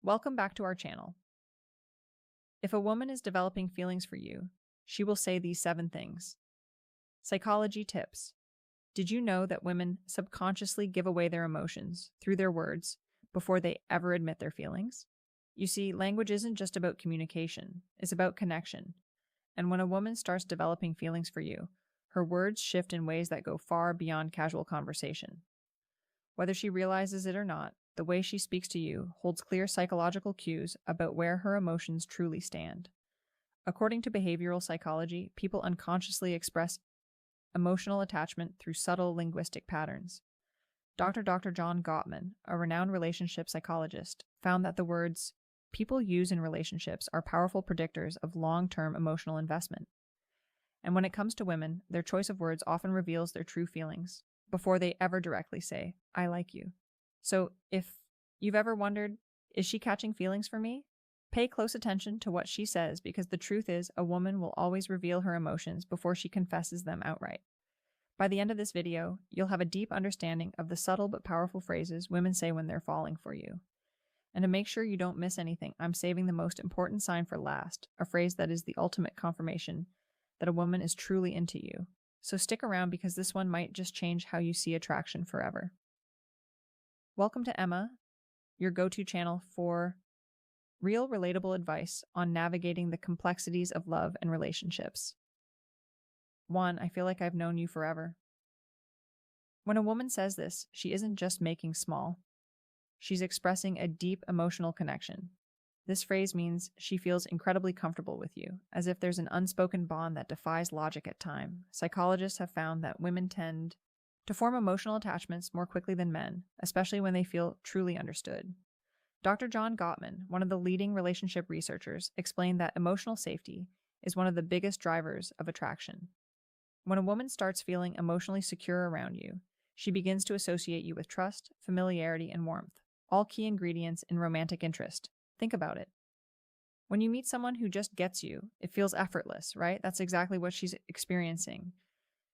Welcome back to our channel. If a woman is developing feelings for you, she will say these 7 things. Psychology tips. Did you know that women subconsciously give away their emotions through their words before they ever admit their feelings? You see, language isn't just about communication, it's about connection. And when a woman starts developing feelings for you, her words shift in ways that go far beyond casual conversation. Whether she realizes it or not, the way she speaks to you holds clear psychological cues about where her emotions truly stand. According to behavioral psychology, people unconsciously express emotional attachment through subtle linguistic patterns. Dr. John Gottman, a renowned relationship psychologist, found that the words people use in relationships are powerful predictors of long-term emotional investment. And when it comes to women, their choice of words often reveals their true feelings before they ever directly say, "I like you." So if you've ever wondered, is she catching feelings for me? Pay close attention to what she says, because the truth is a woman will always reveal her emotions before she confesses them outright. By the end of this video, you'll have a deep understanding of the subtle but powerful phrases women say when they're falling for you. And to make sure you don't miss anything, I'm saving the most important sign for last, a phrase that is the ultimate confirmation that a woman is truly into you. So stick around, because this one might just change how you see attraction forever. Welcome to Emma, your go-to channel for real, relatable advice on navigating the complexities of love and relationships. 1. I feel like I've known you forever. When a woman says this, she isn't just making small. She's expressing a deep emotional connection. This phrase means she feels incredibly comfortable with you, as if there's an unspoken bond that defies logic at times. Psychologists have found that women tend to form emotional attachments more quickly than men, especially when they feel truly understood. Dr. John Gottman, one of the leading relationship researchers, explained that emotional safety is one of the biggest drivers of attraction. When a woman starts feeling emotionally secure around you, she begins to associate you with trust, familiarity, and warmth, all key ingredients in romantic interest. Think about it. When you meet someone who just gets you, it feels effortless, right? That's exactly what she's experiencing.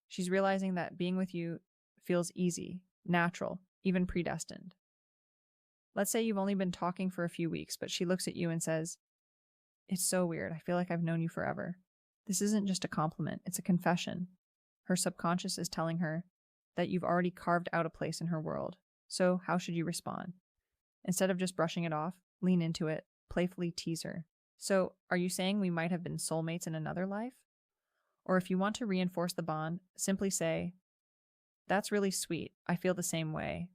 She's realizing that being with you feels easy, natural, even predestined. Let's say you've only been talking for a few weeks, but she looks at you and says, "It's so weird. I feel like I've known you forever." This isn't just a compliment, it's a confession. Her subconscious is telling her that you've already carved out a place in her world. So how should you respond? Instead of just brushing it off, lean into it, playfully tease her. "So, are you saying we might have been soulmates in another life?" Or if you want to reinforce the bond, simply say, "That's really sweet. I feel the same way."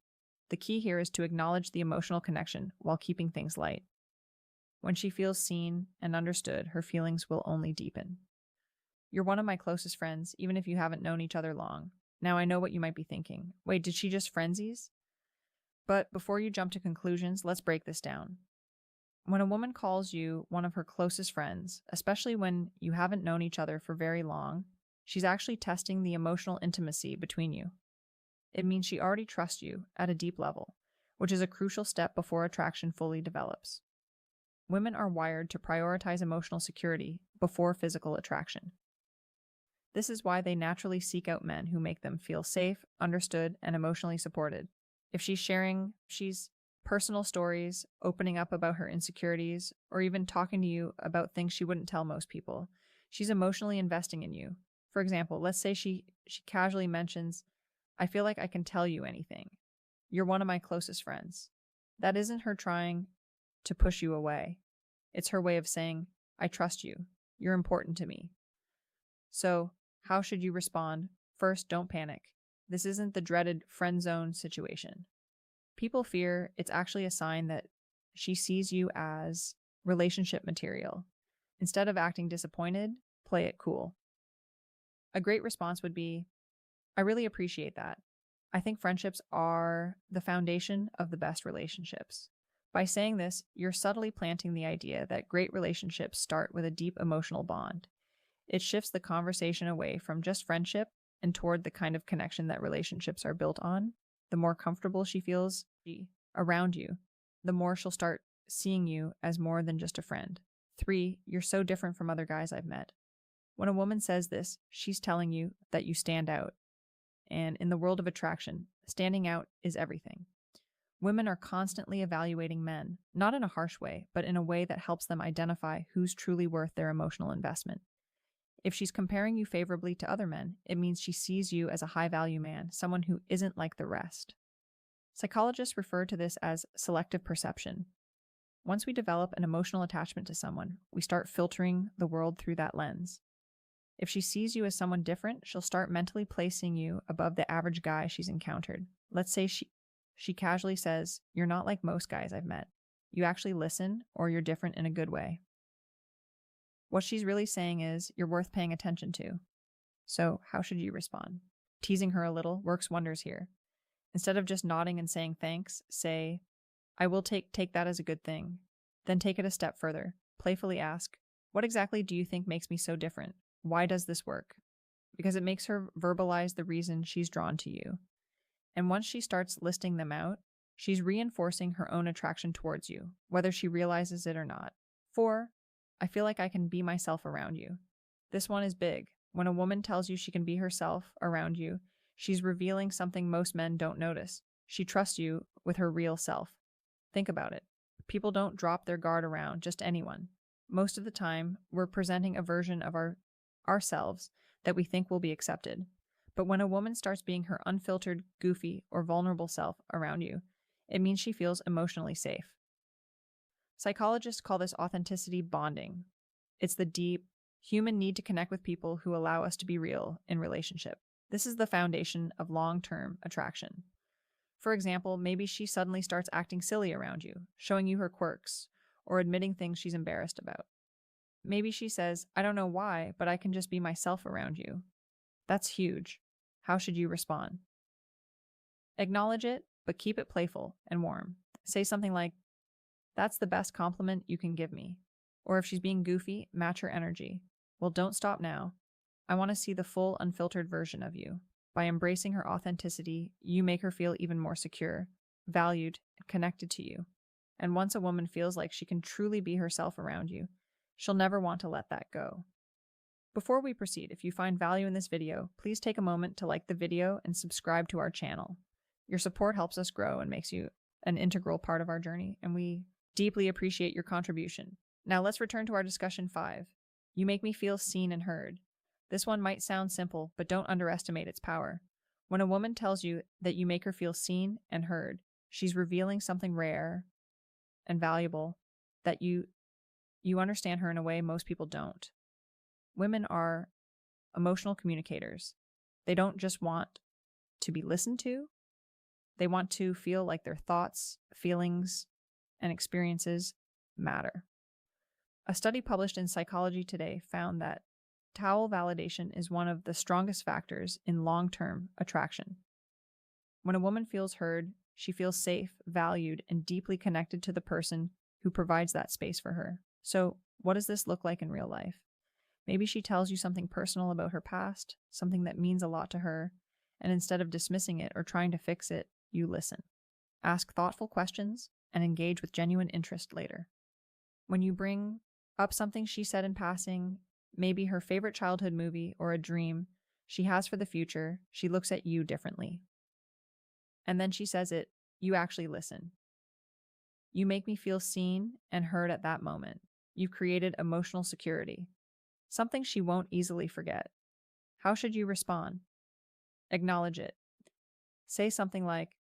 The key here is to acknowledge the emotional connection while keeping things light. When she feels seen and understood, her feelings will only deepen. "You're one of my closest friends, even if you haven't known each other long." Now I know what you might be thinking. Wait, did she just frenzies? But before you jump to conclusions, let's break this down. When a woman calls you one of her closest friends, especially when you haven't known each other for very long, she's actually testing the emotional intimacy between you. It means she already trusts you at a deep level, which is a crucial step before attraction fully develops. Women are wired to prioritize emotional security before physical attraction. This is why they naturally seek out men who make them feel safe, understood, and emotionally supported. If she's sharing personal stories, opening up about her insecurities, or even talking to you about things she wouldn't tell most people, she's emotionally investing in you. For example, let's say she casually mentions, "I feel like I can tell you anything. You're one of my closest friends." That isn't her trying to push you away. It's her way of saying, "I trust you. You're important to me." So, how should you respond? First, don't panic. This isn't the dreaded friend zone situation. People fear it's actually a sign that she sees you as relationship material. Instead of acting disappointed, play it cool. A great response would be, "I really appreciate that. I think friendships are the foundation of the best relationships." By saying this, you're subtly planting the idea that great relationships start with a deep emotional bond. It shifts the conversation away from just friendship and toward the kind of connection that relationships are built on. The more comfortable she feels around you, the more she'll start seeing you as more than just a friend. 3. You're so different from other guys I've met. When a woman says this, she's telling you that you stand out. And in the world of attraction, standing out is everything. Women are constantly evaluating men, not in a harsh way, but in a way that helps them identify who's truly worth their emotional investment. If she's comparing you favorably to other men, it means she sees you as a high-value man, someone who isn't like the rest. Psychologists refer to this as selective perception. Once we develop an emotional attachment to someone, we start filtering the world through that lens. If she sees you as someone different, she'll start mentally placing you above the average guy she's encountered. Let's say she casually says, "You're not like most guys I've met. You actually listen, or you're different in a good way." What she's really saying is, you're worth paying attention to. So how should you respond? Teasing her a little works wonders here. Instead of just nodding and saying thanks, say, "I will take that as a good thing." Then take it a step further. Playfully ask, "What exactly do you think makes me so different? Why does this work?" Because it makes her verbalize the reason she's drawn to you. And once she starts listing them out, she's reinforcing her own attraction towards you, whether she realizes it or not. 4. I feel like I can be myself around you. This one is big. When a woman tells you she can be herself around you, she's revealing something most men don't notice. She trusts you with her real self. Think about it. People don't drop their guard around just anyone. Most of the time, we're presenting a version of ourselves that we think will be accepted. But when a woman starts being her unfiltered, goofy, or vulnerable self around you, it means she feels emotionally safe. Psychologists call this authenticity bonding. It's the deep, human need to connect with people who allow us to be real in relationship. This is the foundation of long-term attraction. For example, maybe she suddenly starts acting silly around you, showing you her quirks, or admitting things she's embarrassed about. Maybe she says, "I don't know why, but I can just be myself around you." That's huge. How should you respond? Acknowledge it, but keep it playful and warm. Say something like, "That's the best compliment you can give me." Or if she's being goofy, match her energy. "Well, don't stop now. I want to see the full, unfiltered version of you." By embracing her authenticity, you make her feel even more secure, valued, and connected to you. And once a woman feels like she can truly be herself around you, she'll never want to let that go. Before we proceed, if you find value in this video, please take a moment to like the video and subscribe to our channel. Your support helps us grow and makes you an integral part of our journey, and we deeply appreciate your contribution. Now let's return to our discussion 5. You make me feel seen and heard. This one might sound simple, but don't underestimate its power. When a woman tells you that you make her feel seen and heard, she's revealing something rare and valuable, that you understand her in a way most people don't. Women are emotional communicators. They don't just want to be listened to. They want to feel like their thoughts, feelings, and experiences matter. A study published in Psychology Today found that towel validation is one of the strongest factors in long-term attraction. When a woman feels heard, she feels safe, valued, and deeply connected to the person who provides that space for her. So, what does this look like in real life? Maybe she tells you something personal about her past, something that means a lot to her, and instead of dismissing it or trying to fix it, you listen. Ask thoughtful questions and engage with genuine interest later. When you bring up something she said in passing, maybe her favorite childhood movie or a dream she has for the future, she looks at you differently. And then she says it, you actually listen. You make me feel seen and heard at that moment. You've created emotional security, something she won't easily forget. How should you respond? Acknowledge it. Say something like,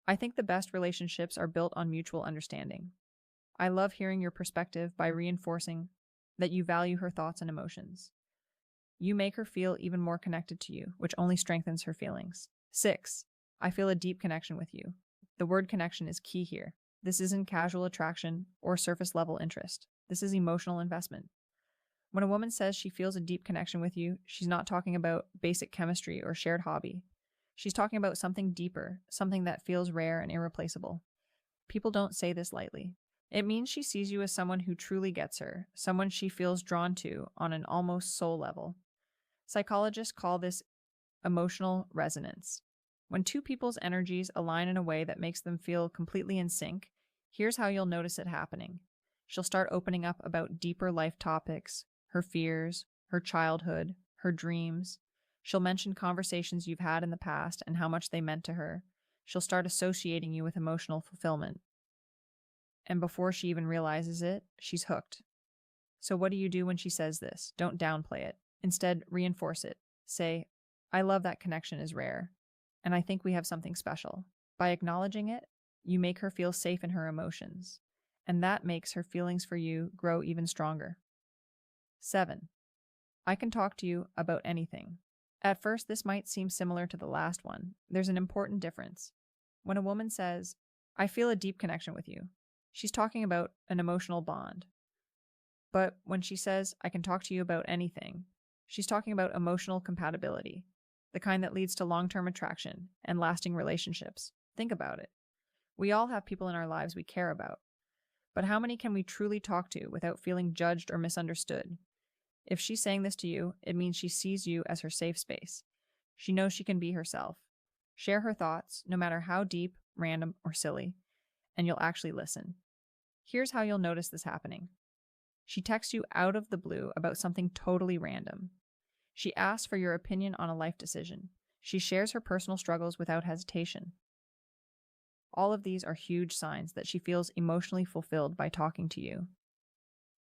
"I think the best relationships are built on mutual understanding. I love hearing your perspective," by reinforcing that you value her thoughts and emotions. You make her feel even more connected to you, which only strengthens her feelings. 6. I feel a deep connection with you. The word connection is key here. This isn't casual attraction or surface level interest. This is emotional investment. When a woman says she feels a deep connection with you, she's not talking about basic chemistry or shared hobby. She's talking about something deeper, something that feels rare and irreplaceable. People don't say this lightly. It means she sees you as someone who truly gets her, someone she feels drawn to on an almost soul level. Psychologists call this emotional resonance. When two people's energies align in a way that makes them feel completely in sync, here's how you'll notice it happening. She'll start opening up about deeper life topics, her fears, her childhood, her dreams. She'll mention conversations you've had in the past and how much they meant to her. she'll start associating you with emotional fulfillment. And before she even realizes it, she's hooked. So what do you do when she says this? Don't downplay it. Instead, reinforce it. Say, I love that connection is rare, and I think we have something special. By acknowledging it, you make her feel safe in her emotions, and that makes her feelings for you grow even stronger. 7. I can talk to you about anything. At first, this might seem similar to the last one. There's an important difference. When a woman says, I feel a deep connection with you, she's talking about an emotional bond. But when she says, I can talk to you about anything, she's talking about emotional compatibility, the kind that leads to long-term attraction and lasting relationships. Think about it. We all have people in our lives we care about. But how many can we truly talk to without feeling judged or misunderstood? If she's saying this to you, it means she sees you as her safe space. She knows she can be herself. Share her thoughts, no matter how deep, random, or silly, and you'll actually listen. Here's how you'll notice this happening. She texts you out of the blue about something totally random. She asks for your opinion on a life decision. She shares her personal struggles without hesitation. All of these are huge signs that she feels emotionally fulfilled by talking to you.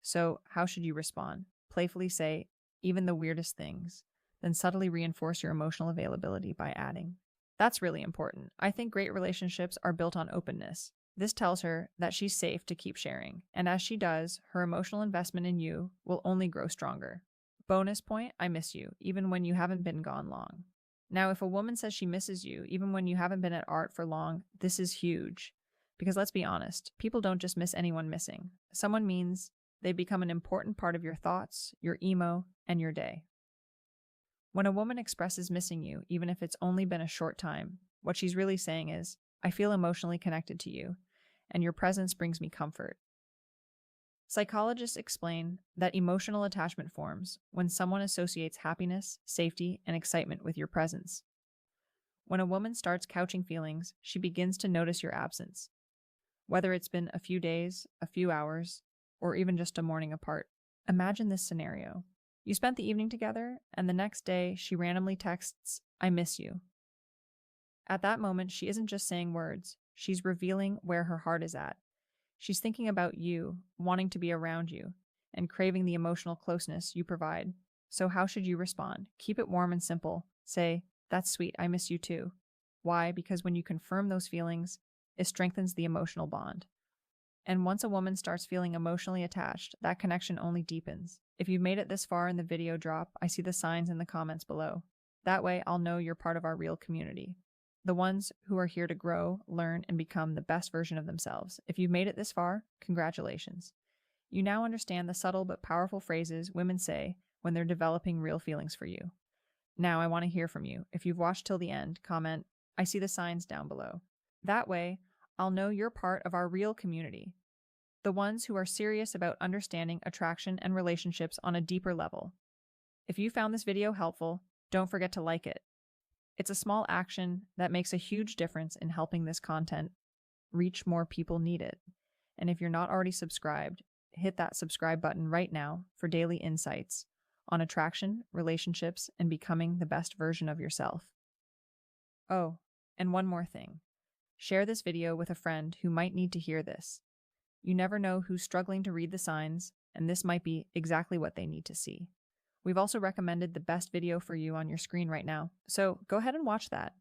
So, how should you respond? Playfully say, even the weirdest things, then subtly reinforce your emotional availability by adding, that's really important. I think great relationships are built on openness. This tells her that she's safe to keep sharing, and as she does, her emotional investment in you will only grow stronger. Bonus point, I miss you, even when you haven't been gone long. Now, if a woman says she misses you, even when you haven't been at art for long, this is huge. Because let's be honest, people don't just miss anyone missing. Someone means they become an important part of your thoughts, your emo, and your day. When a woman expresses missing you, even if it's only been a short time, what she's really saying is, I feel emotionally connected to you, and your presence brings me comfort. Psychologists explain that emotional attachment forms when someone associates happiness, safety, and excitement with your presence. When a woman starts couching feelings, she begins to notice your absence. Whether it's been a few days, a few hours, or even just a morning apart. Imagine this scenario. You spent the evening together, and the next day she randomly texts, I miss you. At that moment, she isn't just saying words, she's revealing where her heart is at. She's thinking about you, wanting to be around you, and craving the emotional closeness you provide. So how should you respond? Keep it warm and simple. Say, that's sweet, I miss you too. Why? Because when you confirm those feelings, it strengthens the emotional bond. And once a woman starts feeling emotionally attached, that connection only deepens. If you've made it this far in the video drop, I see the signs in the comments below. That way, I'll know you're part of our real community. The ones who are here to grow, learn, and become the best version of themselves. If you've made it this far, congratulations. You now understand the subtle but powerful phrases women say when they're developing real feelings for you. Now I want to hear from you. If you've watched till the end, comment, I see the signs down below. That way, I'll know you're part of our real community. The ones who are serious about understanding attraction and relationships on a deeper level. If you found this video helpful, don't forget to like it. It's a small action that makes a huge difference in helping this content reach more people need it. And if you're not already subscribed, hit that subscribe button right now for daily insights on attraction, relationships, and becoming the best version of yourself. Oh, and one more thing. Share this video with a friend who might need to hear this. You never know who's struggling to read the signs, and this might be exactly what they need to see. We've also recommended the best video for you on your screen right now, so go ahead and watch that.